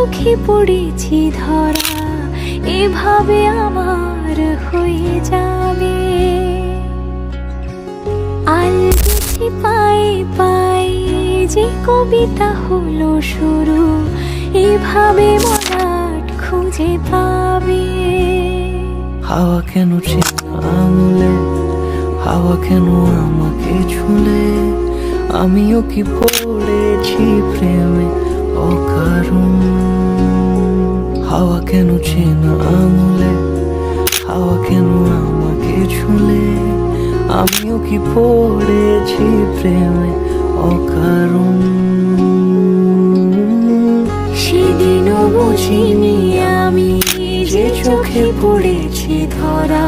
চোখে পড়েছি ধরা, এভাবে আমার হয়ে যাবে। আল বুঝি পায়ে পায়ে যে কবিতা হলো শুরু, এভাবে মলাট খুঁজে পাবে। হাওয়া কেন চেনা আঙুলে, হাওয়া কেন আমাকে ছুলে, আমিও কি পড়েছি প্রেমে অকারণ। হাওয়া কেন চেনা আঙুলে, হাওয়া কেন আমাকে ছুলে, আমিও কি পড়েছি প্রেমে অকারণ। সেদিনও বুঝিনি আমি যে চোখে পড়েছি ধরা,